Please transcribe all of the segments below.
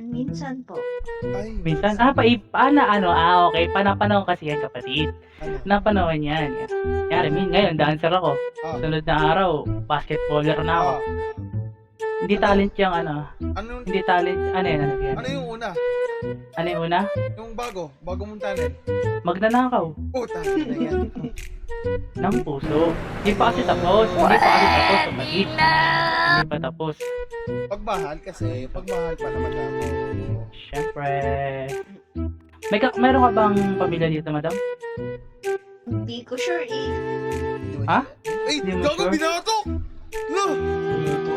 Minsan po. Ay, Minsan, okay. Panapanahon kasi yan, kapatid. ano? Napanahon yan. Kaya ngayon, dancer ako. Ah, Sunod na araw, basketballer na ako. ah. Hindi talent yung Ano yan. ano yung una? Ano yung una? Yung bago mong talent. Magnanakaw Puta na yan. ng puso. Hindi pa kasi tapos, kapatid. Hindi pa tapos. Pagmahal pa naman ako. Siyempre. Meron ka bang pamilya dito, madam? Hindi ko sure eh. Ha? Ay, Hindi mo gago sure? binatok! No! Binutok.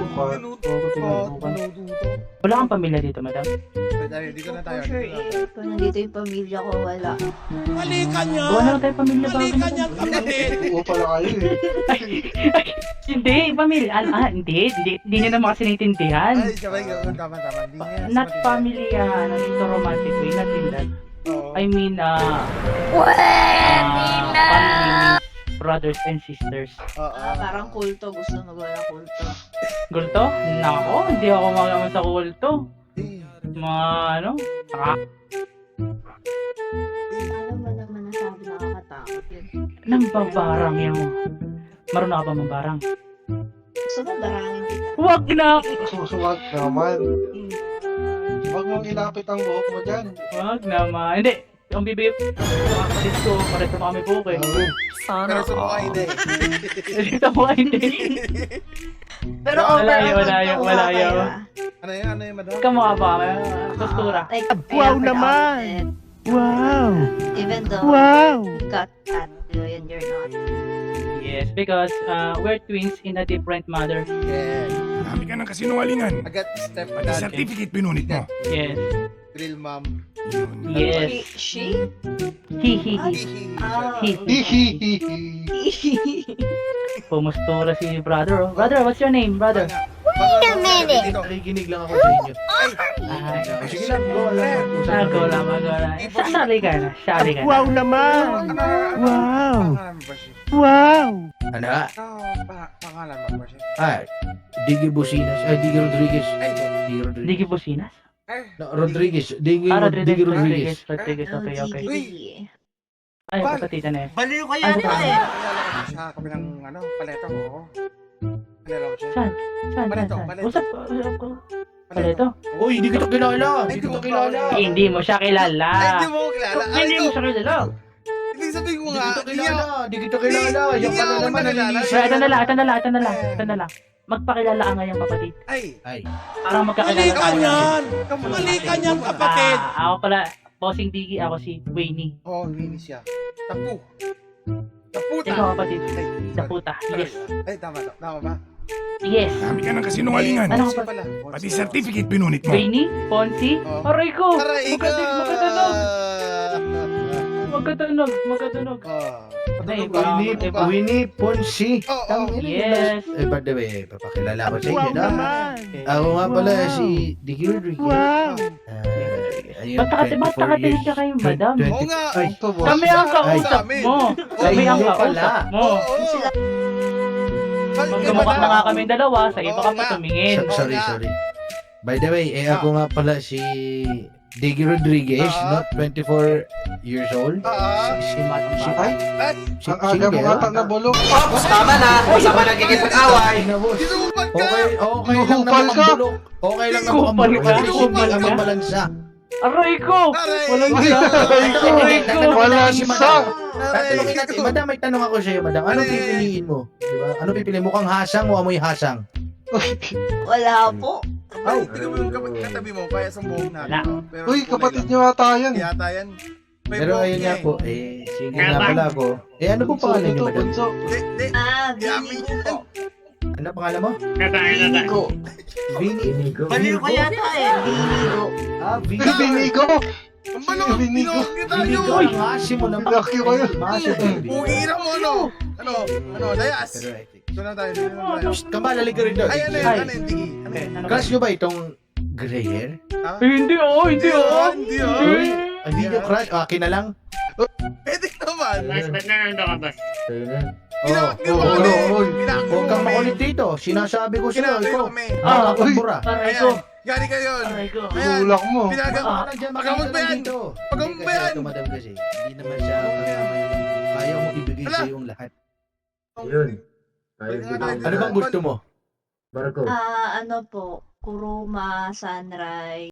Wala kang pamilya dito, madam? Dito na Hindi tayo. ko sure eh. Kung nandito yung pamilya ko, wala. Wala na tayo pamilya bago. Oo pala kayo eh. Hindi, pamilya. Hindi niya naman kasi naintindihan. Ay, sabay ka. Tama. Hindi niya Not sabatin. family nandito romantic way, not in that. Oo. I mean, family means brothers and sisters. Oo. Parang kulto. Gusto magawa kulto. Gulto? Nako, hindi ako magaman sa kulto. Eh, Mga saka, Alam mo naman na sabi nakakatakot yun. nang babarang yung... Marunong ka ba mambarang? Gusto mo barangin kita? Wag na! Susuwag naman. Huwag mong ilapit ang buhok mo dyan. Wag naman. Hindi, yung bibig, mga kapatid ko, pareho na kami buke. pero sa mukha hindi. Dito mo hindi. Pero Malayo, overall, malayo. Ano yun, madam? Kamukha ba kami? Postura. Like, Wow kaya naman! outfit, Wow! even though Wow! you got tattoo and you're not. Yes, because we're twins in a different mother. Yeah. Marami ka ng kasinungalingan. Agad step Pati dad. certificate pinunit mo. Yes. Grill mom. Yun. Yes. She? Hihihi. Ah. Hihihi. Pumustura si brother. Oh. Brother, what's your name, brother? Wait a minute. Nakikinig lang ako sa inyo. Sige lang, go lang. Go lang. Sari ka na. Wow naman! Wow! Pangalan mo ba siya? Wow! Ano? Pangalan mo ba siya? Ah, Diggy Businas. Ay, Diggy Rodriguez. Ay, Diggy Rodriguez. Digi Businas? ay. No, Rodriguez. Diggy Rodriguez. Rodriguez. Rodriguez. Okay. LGBT. Ay, kapatid na eh. Baliw ka Ay, yata kapatid. eh! Sa kabilang paleta mo. Paleta ko siya. Saan? Paleto. Usap ko. Paleto. Uy, hindi kita kilala. Ay, Hindi kita di ko kilala. kilala. Hindi mo siya kilala. Ay, di mo ko kilala. Ay, Hindi mo ito. siya kilala. Hindi sabihin mo Hindi nga. kita kilala. Hindi kita kilala. Hindi Yan nga ka na ako naman. nakilala. nalilisi. Ito na lang. Magpakilala ka ngayon, kapatid. Ay. Ay. Parang magkakilala Mali ka tayo. niyan! Come on. Mali ka niyan, kapatid! Ako pala, Bossing Diggy, ako si Wayne. Oo, hindi siya. Tapu. Taputa. Ikaw, kapatid. Ay, Daputa. Yes. Ay, tama ba? Yes. Marami ka ng kasinungalingan. Ano Siya ka pala. Pati certificate pinunit mo. Wayne? Ponzi? Oo. Aray ko! Aray ka! Magkatunog. Ay, Winnie Ponsi. Oo. Yes. By the way, papakilala ko sa inyo Wow na. naman! Ako nga pala Wow. si Diggy Rodriguez. Wow! Ayun, Ba't nakatinig ka kayo, madam? Oo nga. Ay, Kami ang kausap Ay, mo. Ay, Kami ang hindi pala. kausap mo. Oo. Sila, Magkamukha na nga kami dalawa, sa iba ka Oo pa nga. tumingin. sorry. By the way, ako nga pala si Diggy Rodriguez, Ah. not 24 years old. Ah. Ay, Ay, ang aga mo ata na bulok. Tama na! Sama nagkikipag-away! tinupad ka. Okay lang na Inuhupal ka. makambulok. Okay lang na Inuhupal makambulok. ka. At least hindi ka Inuhupal ka. mabalansa. Aray ko! Aray Walang ko. sa! Aray ko! Walang sa. Tatanungin natin, madam, may tanong ako sa'yo, madam. Ano Ano yan? pipiliin mo? Diba? Ano pipiliin? Mukhang hasang o amoy hasang? wala po. Ay, tingnan mo yung katabi mo, kaya sa buhok natin. Wala. Pero Uy, kulay kapatid lang. niyo ata yan! Yata yan. May Pero buhok ayun niya nga po, single nga pala ako. Ano pong pangalan niyo, madam? Bunso. Di. Bini ko. Ano pangalan mo? Bini ko. Vinigo. Baliw ka yata eh! Bini ko. Vinigo. Binigo! Ang balo, Binigo. pinok kita Vinigo. yun. Ang asim mo naman. Pinaki ko yun. Maso baby. Pugira mo, ano? Ano, Dayas? Pero I think. Doon na tayo. Shh, Kamalali ka rin doon. Ay, ano Ay. yun, ano yun, Tigi? Ano Eh, yun? ano ba? Crush nyo ba itong gray hair? Hindi oh! Hindi, oh. Uy, hindi nyo crush. Akin na lang. Pwede naman. Ayun na. Huwag kang makulit dito. Sinasabi ko sa'yo, ikaw. Ah, Makakabura. aray ko. Gari ka yun. Aray ko. Tulak mo. Pinagam... Pagkamot ba yan? Pagkamot ba yan? Ito, madam, kasi hindi naman siya kasama yung kaya mo ibigay Ala. sa yung lahat. Yun. Ano bang gusto mo? Barko. Ano po, Kuruma, Sunrise.